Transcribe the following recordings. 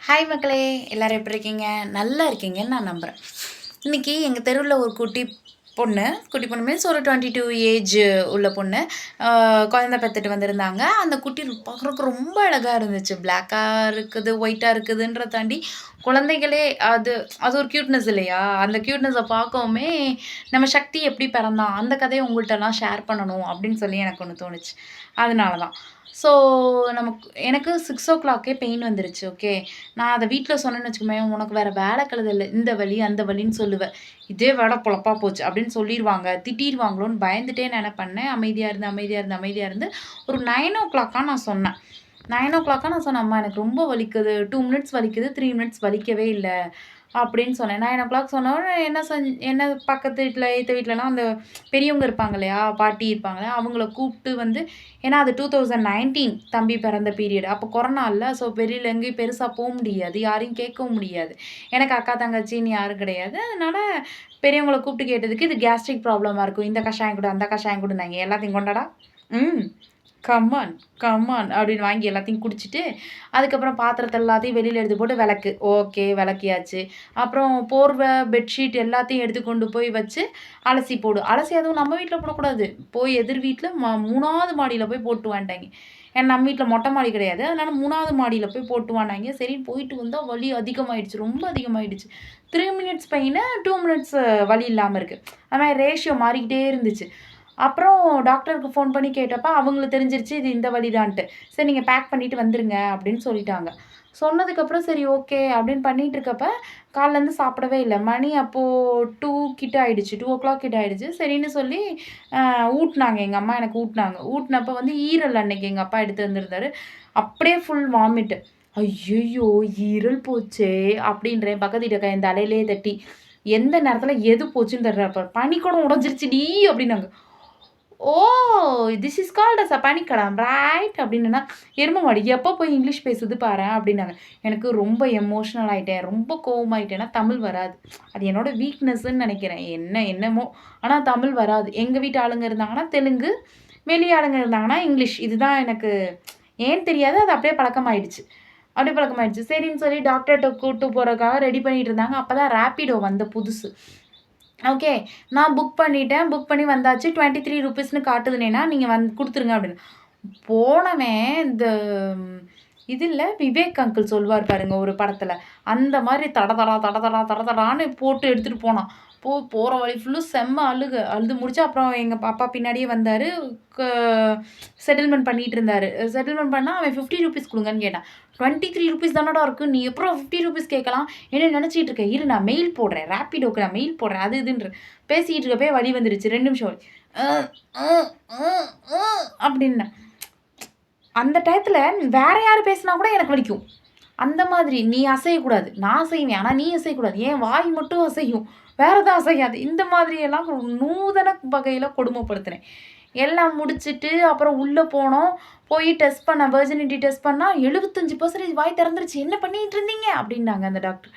Hi மக்களே! எல்லாரும் எப்படி இருக்கீங்க? நல்லா இருக்கீங்கன்னு நான் நம்புறேன். இன்னைக்கு எங்க தெருவுல ஒரு குட்டி பொண்ணு மீன்ஸ் ஒரு 22 ஏஜ் உள்ள பொண்ணு. அ குழந்தை பெத்துட்டு வந்திருந்தாங்க. அந்த குட்டி பார்க்குறதுக்கு ரொம்ப அழகா இருந்துச்சு. பிளாக்கா இருக்குது, ஒயிட்டா இருக்குதுன்றத தாண்டி குழந்தைகளே அது அது ஒரு கியூட்னஸ் இல்லையா? அந்த கியூட்னஸ பார்க்கவுமே நம்ம சக்தி எப்படி பிறந்தான்? அந்த கதைய உங்கள்ட்டலாம் ஷேர் பண்ணணும் அப்படின்னு சொல்லி எனக்கு ஒண்ணு தோணுச்சு. அதனால தான். ஸோ எனக்கு 6:00க்கே பெயின் வந்துருச்சு. ஓகே. நான் அத வீட்ல சொன்னேன்னு வச்சுக்கோங்களேன், "உனக்கு வேற வேல கெடையாது இல்ல. இந்த வலி, அந்த வலின்னு சொல்லுவ. இதே வேல பொழப்பா போச்சு." அப்படின்னு சொல்லிருவாங்க. திட்டிருவாங்களோன்னு பயந்துட்டே நான் என்ன பண்ணேன், அமைதியா இருந்து ஒரு 9:00 நான் சொன்னேன். 9:00 நான் சொன்னேன், "அம்மா எனக்கு ரொம்ப வலிக்குது. 2 மினிட்ஸ் வலிக்குது. 3 மினிட்ஸ் வலிக்கவே இல்ல." அப்படின்னு சொன்னேன். 9:00 சொன்னோனே என்ன பக்கத்து வீட்ல, எய்த்த வீட்லலாம் அந்த பெரியவங்க இருப்பாங்க இல்லையா? பாட்டி இருப்பாங்கல்ல, அவங்கள கூப்ட்டு வந்து ஏன்னா அது 2019 தம்பி பிறந்த பீரியட். அப்போ கொரோனா இல்ல. ஸோ வெளியில எங்கேயும் பெருசா முடியாது. யாரையும் கேட்கவும் முடியாது. எனக்கு அக்கா, தங்கச்சின்னு யாரும் கிடையாது. அதனால பெரியவங்கள கூப்ட்டு கேட்டதுக்கு, "இது கேஸ்ட்ரிக் ப்ராப்ளமா இருக்கும். இந்த கஷாயம் குடு, அந்த கஷாயம் குடுன்னாய்ங்க." எல்லாத்தையும் கொண்டாடா. ம். கம்மான், கம்மான் அப்படின்னு வாங்கி எல்லாத்தையும் குடிச்சிட்டு, அதுக்கப்புறம் பாத்திரத்த எல்லாத்தையும் வெளியில எடுத்து போட்டு விளக்கு. ஓகே விளக்கியாச்சு. அப்புறம் போர்வை, பெட்ஷீட் எல்லாத்தையும் எடுத்து கொண்டு போய் வச்சு, அலசி போடு. அலசி அதுவும் நம்ம வீட்ல போடக்கூடாது. போய் எதிர் வீட்ல 3வது மாடியில போய் போட்டு வான்ட்டாய்ங்க. ஏன்னா நம்ம வீட்ல மொட்டை மாடி கிடையாது. அதனால 3வது மாடியில போய் போட்டு வான்னாய்ங்க. சரின்னு போயிட்டு வந்தா வலி அதிகமாயிடுச்சு. ரொம்ப அதிகமாயிடுச்சு. 3 மினிட்ஸ் பெயினு, 2 மினிட்ஸ் வலி இல்லாம இருக்கு. அது மாரி ரேஷியோ மாறிக்கிட்டே இருந்துச்சு. அப்புறம் டாக்டருக்கு ஃபோன் பண்ணி கேட்டப்ப, அவங்களுக்கு தெரிஞ்சிருச்சு இது இந்த வலிதான்ட்டு. "சரி நீங்க பேக் பண்ணிட்டு வந்துருங்க" அப்படின்னு சொல்லிட்டாங்க. சொன்னதுக்கப்புறம் சரி ஓகே அப்படின்னு பண்ணிட்டு இருக்கப்ப, காலைலேருந்து சாப்பிடவே இல்ல. மணி அப்போ 2 கிட்ட ஆயிடுச்சு. 2:00 கிட்ட ஆயிடுச்சு. சரின்னு சொல்லி அ ஊட்டுனாங்க. எங்க அம்மா எனக்கு ஊட்டுனாங்க. ஊட்டுனப்ப வந்து ஈரல் அன்னைக்கு எங்க அப்பா எடுத்து வந்திருந்தாரு. அப்படியே ஃபுல் வாமிட். "ஐய்யய்யோ! ஈரல் போச்சே!" அப்படின்றேன் பக்கத்து வீட்டுக்கார என் தலையிலேயே தட்டி. எந்த நேரத்தில எது போச்சுன்னு தெரியல. அப்ப "பனிக்குடம் உடைஞ்சிருச்சுடி" அப்படின்னாங்க. ஓ! This is called as a பனிக்கடம் ரைட் அப்டின்னேன்னா, எரும மாடு எப்போ போய் இங்கிலீஷ் பேசுது பாரேன் அப்டின்னாங்க. எனக்கு ரொம்ப எமோஷனல் ஆயிட்டேன். ரொம்ப கோவமாயிட்டேன்னா தமிழ் வராது. அது என்னோட வீக்னஸ்ன்னு நெனைக்கிறேன். என்னமோ! ஆனா தமிழ் வராது. எங்க வீட்டு ஆளுங்க இருந்தாங்கன்னா தெலுங்கு, வெளி ஆளுங்க இருந்தாங்கன்னா இங்கிலீஷ். இதுதான் எனக்கு ஏன்னு தெரியாது. அது அப்டியே பழக்கமாயிடுச்சு. அப்டியே பழக்கமாயிடுச்சு. சரின்னு சொல்லி டாக்டர்ட்ட கூட்டு போறதுக்காக ரெடி பண்ணிட்டு இருந்தாங்க. அப்பதான் ராபிடோ வந்த புதுசு. ஓகே. நான் புக் பண்ணிட்டேன். புக் பண்ணி வந்தாச்சு. ₹23ன்னு காட்டுதுனேன்னா, நீங்க குடுத்துருங்க அப்படின்னு. போனவன் இந்த இது இல்ல விவேக் அங்கிள் சொல்வார் பாருங்க ஒரு படத்துல. அந்த மாரி தடதடான்னு போட்டு எடுத்துட்டு போனான். போற வழி ஃபுல்லும் செம்ம அழுக. அழுது முடிச்சு அப்புறம் எங்க அப்பா பின்னாடியே வந்தாரு. க செட்டில்மென்ட் பண்ணிட்டு இருந்தாரு. செட்டில்மென்ட் பண்ணா அவன் ₹50 குடுங்கன்னு கேட்டான். ₹23 தானடா இருக்கு. நீ எப்புட்றா ₹50 கேட்கலாம்? என்ன நெனச்சிட்டு இருக்க? இரு நான் மெயில் போடுறேன். ராபிடோக்கு நான் மெயில் போடுறேன். அது இதுன்ற. பேசிட்டு இருக்கப்பயே வலி வந்துருச்சு. 2 நிமிஷம் வலி. அ அ அ அ அப்டின்னேன். அந்த டயத்துல வேற யாரு பேசினா கூட எனக்கு வலிக்கும். அந்த மாதிரி நீ அசையக்கூடாது. நான் அசைவேன். ஆனா நீ அசையக்கூடாது. என் வாய் மட்டும் அசையும். வேற எதுவும் அசையாது. இந்த மாதிரியெல்லாம் நூதன வகையில கொடுமைப்படுத்துனேன். எல்லாம் முடிச்சுட்டு அப்புறம் உள்ள போனோம். போய் டெஸ்ட் பண்ண வெர்ஜினிட்டி டெஸ்ட் பண்ணா 75% வாய் திறந்துருச்சு. "என்ன பண்ணிட்டு இருந்தீங்க?" அப்டின்னாங்க அந்த டாக்டர்.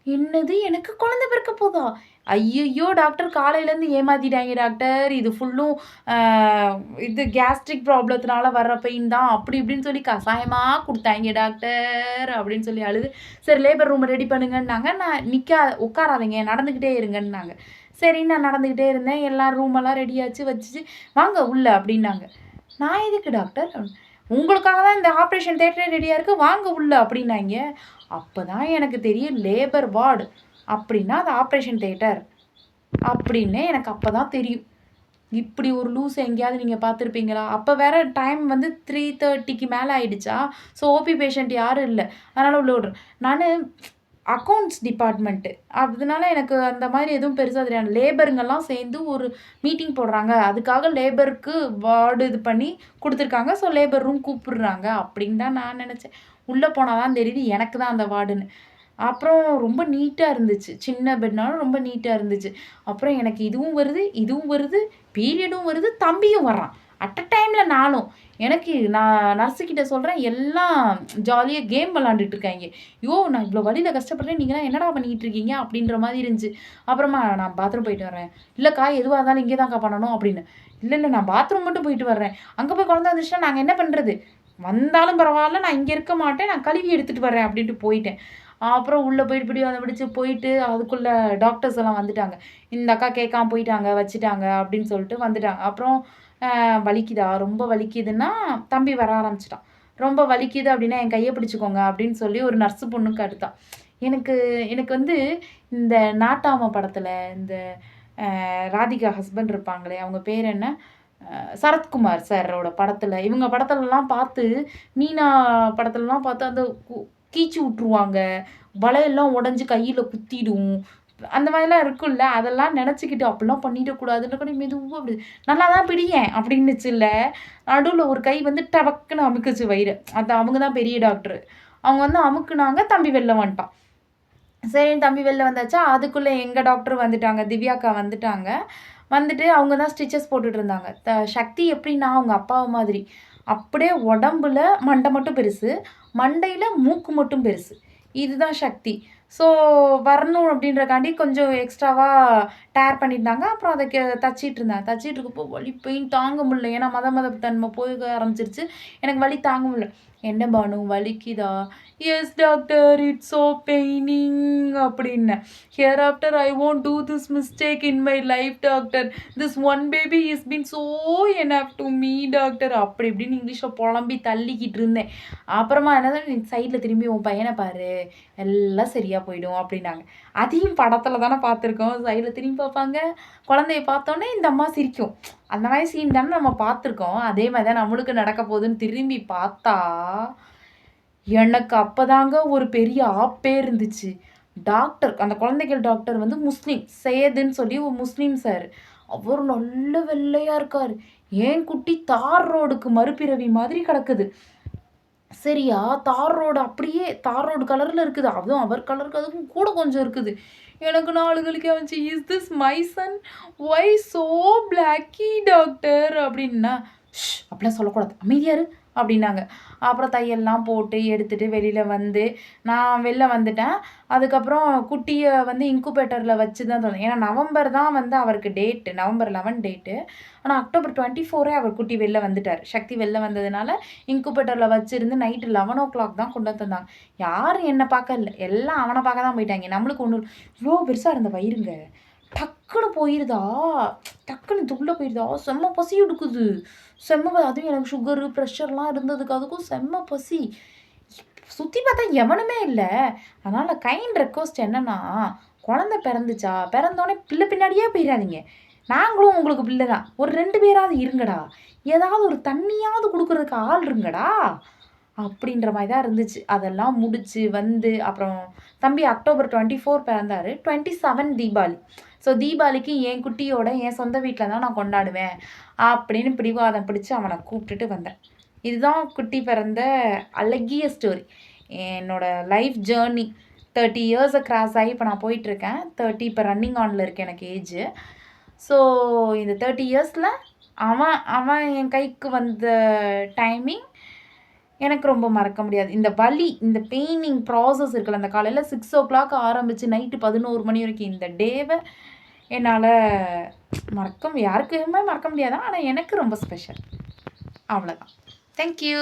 என்னது எனக்கு குழந்தை பிறக்க போதா? ஐய்யய்யோ! டாக்டர் காலையிலேருந்து ஏமாத்திட்டாய்ங்க டாக்டர். இது ஃபுல்லும் அ இது கேஸ்ட்ரிக் ப்ராப்ளத்தினால வர்ற பெயின் தான். அப்படி இப்படின்னு சொல்லி கசாயமா குடுத்தாய்ங்க டாக்டர் அப்படின்னு சொல்லி அழுது, சரி லேபர் ரூம் ரெடி பண்ணுங்கன்னாங்க. நான் உட்காராதீங்க நடந்துக்கிட்டே இருங்கன்னாங்க. சரின்னு நான் நடந்துக்கிட்டே இருந்தேன். எல்லாம் ரூமெல்லாம் ரெடியாச்சு வச்சுச்சு, வாங்க உள்ள அப்படின்னாங்க. நான் எதுக்கு டாக்டர்? உங்களுக்காக தான் இந்த ஆப்ரேஷன் தியேட்டரே ரெடியா இருக்கு. வாங்க உள்ள அப்படின்னாய்ங்க. அப்பதான் எனக்கு தெரியும் லேபர் வார்டு அப்படின்னா அது ஆப்ரேஷன் தியேட்டர் அப்படின்னு எனக்கு அப்பதான் தெரியும். இப்படி ஒரு லூஸ் எங்கேயாவது நீங்க பார்த்துருப்பீங்களா? அப்ப வேற டைம் வந்து 3:30க்கு மேல ஆயிடுச்சா, ஸோ ஓபி பேஷண்ட் யாரும் இல்ல. அதனால உள்ள விட்றேன். நானு அக்கவுண்ட்ஸ் டிபார்ட்மெண்ட். அதனால எனக்கு அந்த மாரி எதுவும் பெருசா தெரியாது. லேபருங்கலாம் சேர்ந்து ஒரு மீட்டிங் போடுறாங்க. அதுக்காக லேபருக்கு வார்டு இது பண்ணி குடுத்துருக்காங்க. ஸோ லேபர் ரூம் கூப்பிடுறாங்க அப்படின்னு தான் நான் நெனச்சேன். உள்ள போனா தான் தெரியுது எனக்கு தான் அந்த வார்டுன்னு. அப்புறம் ரொம்ப நீட்டா இருந்துச்சு. சின்ன பெட்னாலும் ரொம்ப நீட்டா இருந்துச்சு. அப்புறம் எனக்கு இதுவும் வருது, பீரியடும் வருது, தம்பியும் வர்றான். அட் அ டைம்ல நானும். நான் நர்ஸு கிட்ட சொல்றேன், எல்லாம் ஜாலியா கேம் விளையாண்டுட்டு இருக்காய்ங்க. "யோ! நான் இவ்ளோ வலியில கஷ்டப்படுறேன். நீங்கலாம் என்னடா பண்ணிட்டு இருக்கீங்க?" அப்படின்ற மாரி இருந்துச்சு. அப்புறமா "நான் பாத்ரூம் போயிட்டு வரேன்." "இல்லக்கா, எதுவா இருந்தாலும் இங்கே தான்க்கா பண்ணணும்." அப்படின்னு. "இல்ல, நான் பாத்ரூம் மட்டும் போயிட்டு வர்றேன். அங்க போய் குழந்தை வந்துச்சுன்னா நாங்க என்ன பண்றது?" வந்தாலும் பரவாயில்ல, நான் இங்கே இருக்க மாட்டேன், நான் கழுவி எடுத்துகிட்டு வரேன் அப்படின்ட்டு போயிட்டேன். அப்புறம் உள்ளே போயிட்டு இப்படி அதை பிடிச்சு போயிட்டு அதுக்குள்ளே டாக்டர்ஸ் எல்லாம் வந்துட்டாங்க. இந்த அக்கா கேட்காம போயிட்டாங்க, வச்சுட்டாங்க அப்படின்னு சொல்லிட்டு வந்துட்டாங்க. அப்புறம் வலிக்குதா, ரொம்ப வலிக்குதுன்னா தம்பி வர ஆரம்பிச்சிட்டான். ரொம்ப வலிக்குது அப்படின்னா என் கையை பிடிச்சிக்கோங்க அப்படின்னு சொல்லி ஒரு நர்ஸு பொண்ணுக்கு அடுத்தான். எனக்கு எனக்கு வந்து இந்த நாட்டாம படத்தில் இந்த ராதிகா ஹஸ்பண்ட் இருப்பாங்களே, அவங்க பேர் என்ன? சரத்குமார் சாரோட படத்தில், இவங்க படத்துலலாம் பார்த்து, மீனா படத்துலலாம் பார்த்து அந்த கீச்சு விட்ருவாங்க. வளையல்லாம் உடஞ்சி கையில் குத்திடும். அந்த மாதிரிலாம் இருக்கும்ல, அதெல்லாம் நினச்சிக்கிட்டு அப்படிலாம் பண்ணிடக்கூடாதுன்னு கூட மெதுவாக அப்படி நல்லா தான் பிடியேன் அப்படின்னுச்சுல்ல. நடுவில் ஒரு கை வந்து டபக்குன்னு அமுக்குச்சு வயிறு. அது அவங்க தான் பெரிய டாக்டரு. அவங்க வந்து அமுக்குனாங்க, தம்பி வெளில வந்துட்டான். சரின்னு தம்பி வெளில வந்தாச்சா, அதுக்குள்ளே எங்கள் டாக்டர் வந்துட்டாங்க, திவ்யாக்கா வந்துட்டாங்க. வந்துட்டு அவங்க தான் ஸ்டிச்சஸ் போட்டுட்டு இருந்தாங்க. சக்தி எப்படின்னா அவங்க அப்பாவை மாதிரி. அப்படியே உடம்புல மண்டை மட்டும் பெருசு, மண்டையில் மூக்கு மட்டும் பெருசு. இதுதான் சக்தி. ஸோ வரணும் அப்படின்றக்காண்டி கொஞ்சம் எக்ஸ்ட்ராவா டேர் பண்ணியிருந்தாங்க. அப்புறம் அதை தச்சிட்டு இருந்தாங்க. தச்சிட்டு இருக்கப்போ வலி பெயின் தாங்க முடியல. ஏன்னா மத தன்மை போக ஆரம்பிச்சிருச்சு. எனக்கு வலி தாங்க முடியல. என்ன பானு வலிக்குதா? Yes doctor, it's so paining அப்படின்னேன். Hereafter I won't do this mistake in my life doctor. This one baby is been so enough to me doctor. அப்படி இப்படின்னு இங்கிலீஷில் புலம்பி தள்ளிக்கிட்டு இருந்தேன். அப்புறமா என்னதான் நீ சைடில் திரும்பி உன் பையனை பாரு, எல்லாம் சரியாக போயிடும் அப்படின்னாங்க. அதையும் படத்தில் தானே பார்த்துருக்கோம். சைடில் திரும்பி பார்ப்பாங்க, குழந்தைய பார்த்தோன்னே இந்த அம்மா சிரிக்கும். அந்த மாதிரி சீன் தானே நம்ம பார்த்துருக்கோம். அதே மாதிரி தான் நம்மளுக்கு நடக்க போகுதுன்னு திரும்பி பார்த்தா, எனக்கு அப்போதாங்க ஒரு பெரிய ஆப்பே இருந்துச்சு. டாக்டர், அந்த குழந்தைகள் டாக்டர் வந்து முஸ்லீம், சையதுன்னு சொல்லி ஒரு முஸ்லீம் சார். அவர் நல்ல வெள்ளையாக இருக்கார். ஏன் குட்டி தார் ரோடுக்கு மறுபிறவி மாதிரி கிடக்குது. சரியா, தார் ரோடு அப்படியே தார் ரோடு கலரில் இருக்குது. அதுவும் அவர் கலருக்கு அதுக்கும் கூட கொஞ்சம் இருக்குது. எனக்கு 4 கழிக்க வந்துச்சு. Is this my son? Why so blacky doctor அப்படின்னா, அப்படிலாம் சொல்லக்கூடாது, அமைதியாரு அப்படின்னாங்க. அப்புறம் தையல்லாம் போட்டு எடுத்துகிட்டு வெளியில் வந்து நான் வெளில வந்துட்டேன். அதுக்கப்புறம் குட்டியை வந்து இன்குபேட்டரில் வச்சு தான் தந்தேன். ஏன்னா நவம்பர் தான் வந்து அவருக்கு டேட்டு, நவம்பர் 11 டேட்டு. ஆனால் அக்டோபர் 24 அவர் குட்டி வெளில வந்துட்டார். சக்தி வெளில வந்ததுனால இன்குபேட்டரில் வச்சுருந்து நைட்டு 11 o'clock தான் கொண்டு வந்து தந்தாங்க. யாரும் என்னை பார்க்க இல்லை, எல்லாம் அவனை பார்க்க தான் போயிட்டாங்க. நம்மளுக்கு ஒன்று இவ்வளோ பெருசாக இருந்த வயிறுங்க டக்குன்னு போயிருதா, டக்குன்னு துள்ள போயிருதா, செம்ம பசி எடுக்குது, அதுவும் எனக்கு சுகரு ப்ரெஷர்லாம் இருந்ததுக்கு அதுக்கும் செம்ம பசி. சுற்றி பார்த்தா எவனுமே இல்லை. அதனால் கைண்ட் ரெக்வஸ்ட் என்னென்னா, குழந்தை பிறந்துச்சா, பிறந்தோடனே பிள்ளை பின்னாடியே போயிடாதீங்க. நாங்களும் உங்களுக்கு பிள்ளை தான், ஒரு 2 பேராவது இருங்கடா, ஏதாவது ஒரு தண்ணியாவது கொடுக்குறதுக்கு ஆள் இருங்கடா அப்படின்ற மாதிரி தான் இருந்துச்சு. அதெல்லாம் முடிச்சு வந்து அப்புறம் தம்பி அக்டோபர் 24 பிறந்தார். 27 தீபாவளி. ஸோ தீபாவளிக்கு என் குட்டியோட என் சொந்த வீட்டில் தான் நான் கொண்டாடுவேன் அப்படின்னு பிடிவாதம் பிடிச்சி அவனை கூப்பிட்டுட்டு வந்தேன். இதுதான் குட்டி பிறந்த அழகிய ஸ்டோரி. என்னோடய லைஃப் ஜேர்னி 30 இயர்ஸை கிராஸ் ஆகி இப்போ நான் போயிட்டுருக்கேன். 30 இப்போ ரன்னிங் ஆனில் இருக்குது எனக்கு ஏஜு. ஸோ இந்த 30 இயர்ஸில் அவன் அவன் என் கைக்கு வந்த டைமிங் எனக்கு ரொம்ப மறக்க முடியாது. இந்த வலி, இந்த பெயினிங் ப்ராசஸ் இருக்குல்ல, அந்த காலையில் 6 o'clock ஆரம்பித்து நைட்டு 11 மணி வரைக்கும் இந்த டேவை என்னால் யாருக்குமே மறக்க முடியாது. ஆனால் எனக்கு ரொம்ப ஸ்பெஷல். அவ்வளோதான். தேங்க்யூ.